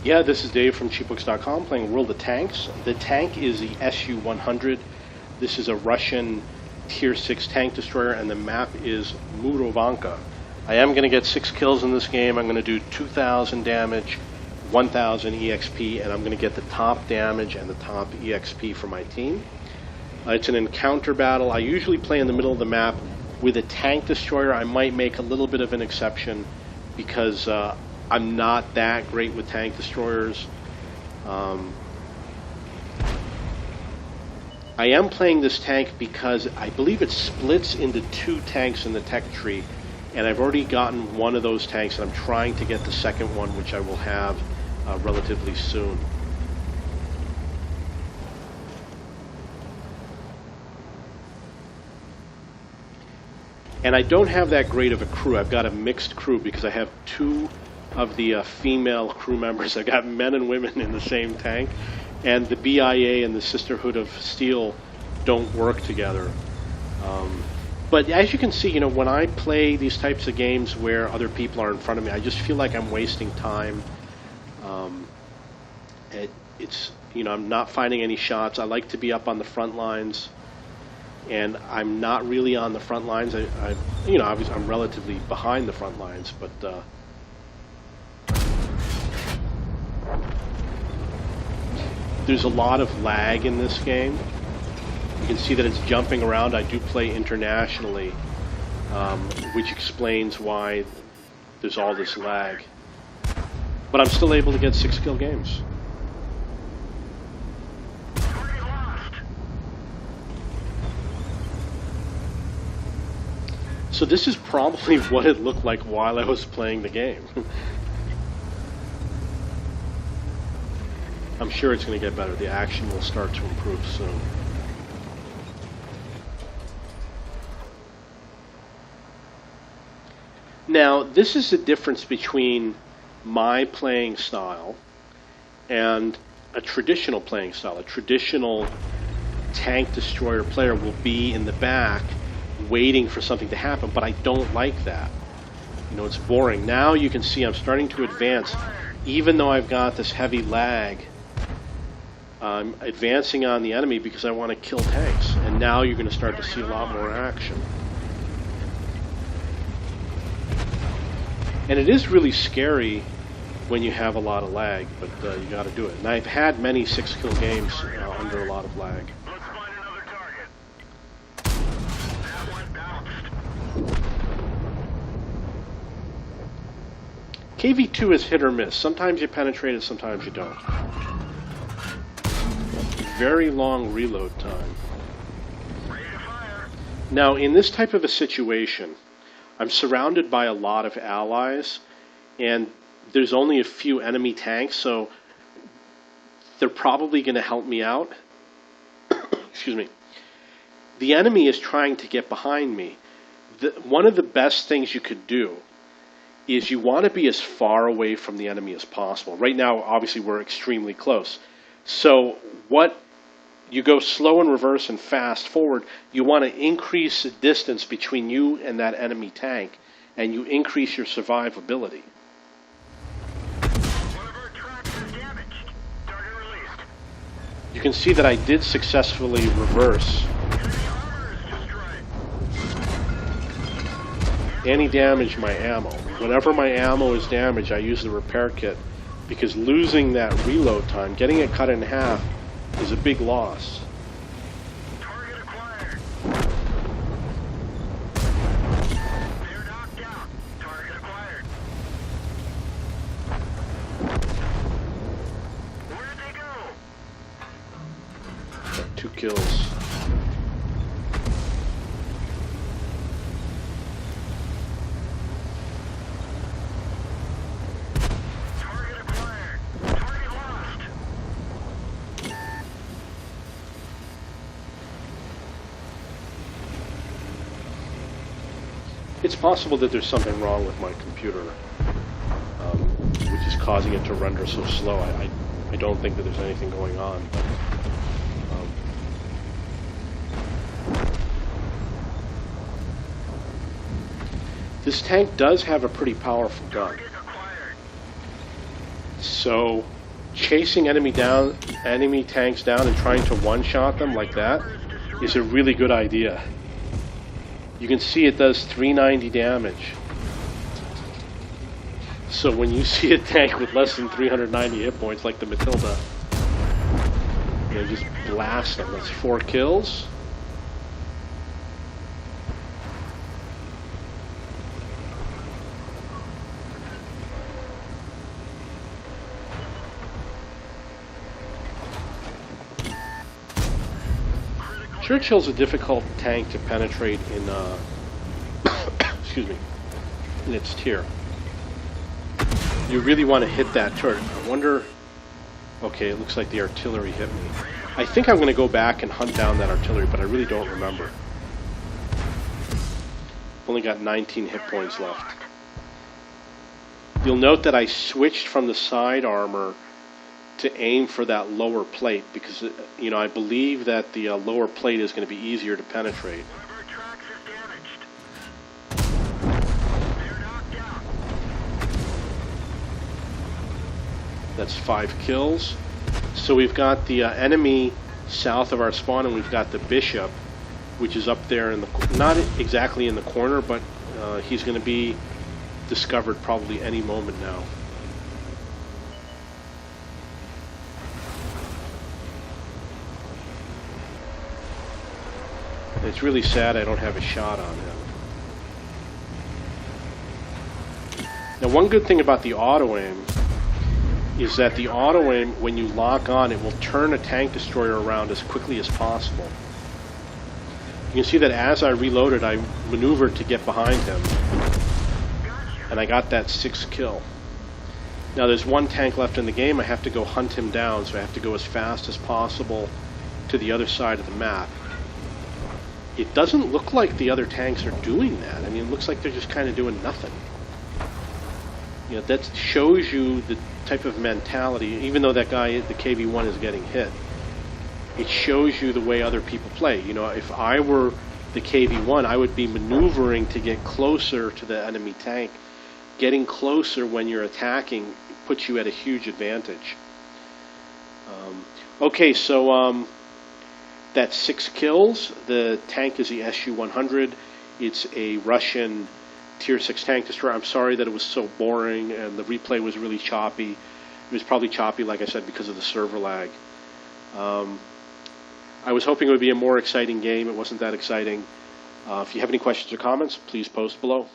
Yeah, this is Dave from cheapbooks.com playing World of Tanks. The tank is the SU100. This is a Russian Tier 6 tank destroyer, and the map is Murovanka. I am going to get 6 kills in this game. I'm going to do 2,000 damage, 1,000 EXP, and I'm going to get the top damage and the top EXP for my team. It's an encounter battle. I usually play in the middle of the map with a tank destroyer. I might make a little bit of an exception because I'm not that great with tank destroyers. I am playing this tank because I believe it splits into 2 tanks in the tech tree, and I've already gotten one of those tanks, and I'm trying to get the second one, which I will have relatively soon. And I don't have that great of a crew. I've got a mixed crew because I have 2 of the female crew members. I've got men and women in the same tank, and the BIA and the Sisterhood of Steel don't work together. But as you can see, you know, when I play these types of games where other people are in front of me, I just feel like I'm wasting time. It's, you know, I'm not finding any shots. I like to be up on the front lines, and I'm not really on the front lines. You know, obviously I'm relatively behind the front lines, but there's a lot of lag in this game. You can see that it's jumping around. I do play internationally, which explains why there's all this lag. But I'm still able to get 6 kill games. So this is probably what it looked like while I was playing the game. I'm sure it's going to get better. The action will start to improve soon. Now, this is the difference between my playing style and a traditional playing style. A traditional tank destroyer player will be in the back waiting for something to happen, but I don't like that. You know, it's boring. Now you can see I'm starting to advance. Even though I've got this heavy lag, I'm advancing on the enemy because I want to kill tanks. And now you're going to start to see a lot more action. And it is really scary when you have a lot of lag, but you got to do it. And I've had many 6 kill games under a lot of lag. Let's find another target. That one bounced. KV2 is hit or miss. Sometimes you penetrate it, sometimes you don't. Very long reload time. Ready to fire. Now, in this type of a situation, I'm surrounded by a lot of allies, and there's only a few enemy tanks, so they're probably going to help me out. Excuse me. The enemy is trying to get behind me. One of the best things you could do is you want to be as far away from the enemy as possible. Right now, obviously, we're extremely close. So you go slow and reverse and fast forward. You want to increase the distance between you and that enemy tank, and you increase your survivability. One of our tracks is damaged. Target released. You can see that I did successfully reverse. Enemy armor is destroyed. And he damaged my ammo. Whenever my ammo is damaged, I use the repair kit, because losing that reload time, getting it cut in half, is a big loss. Target acquired. They're knocked out. Target acquired. Where did they go? Got 2 kills. Target acquired. Target lost. It's possible that there's something wrong with my computer, which is causing it to render so slow. I don't think that there's anything going on. But, this tank does have a pretty powerful gun. Target acquired. So chasing enemy tanks down and trying to one-shot them like that is a really good idea. You can see it does 390 damage. So when you see a tank with less than 390 hit points like the Matilda, you know, just blast them. That's 4 kills. Churchill's a difficult tank to penetrate in, excuse me, in its tier. You really want to hit that turret. I wonder, okay, it looks like the artillery hit me. I think I'm going to go back and hunt down that artillery, but I really don't remember. Only got 19 hit points left. You'll note that I switched from the side armor to aim for that lower plate because, you know, I believe that the lower plate is going to be easier to penetrate. One of our tracks is damaged. They're knocked out. That's 5 kills. So we've got the enemy south of our spawn, and we've got the bishop, which is up there in the, not exactly in the corner, but he's going to be discovered probably any moment now. It's really sad I don't have a shot on him. Now, one good thing about the auto aim is that the auto aim, when you lock on, it will turn a tank destroyer around as quickly as possible. You can see that as I reloaded, I maneuvered to get behind him, and I got that 6th kill. Now there's one tank left in the game. I have to go hunt him down, so I have to go as fast as possible to the other side of the map. It doesn't look like the other tanks are doing that. I mean, it looks like they're just kind of doing nothing. You know, that shows you the type of mentality, even though that guy, the KV-1, is getting hit. It shows you the way other people play. You know, if I were the KV-1, I would be maneuvering to get closer to the enemy tank. Getting closer when you're attacking puts you at a huge advantage. Okay, so that's 6 kills. The tank is the SU100. It's a Russian Tier 6 tank destroyer. I'm sorry that it was so boring and the replay was really choppy. It was probably choppy, like I said, because of the server lag. I was hoping it would be a more exciting game. It wasn't that exciting. If you have any questions or comments, please post below.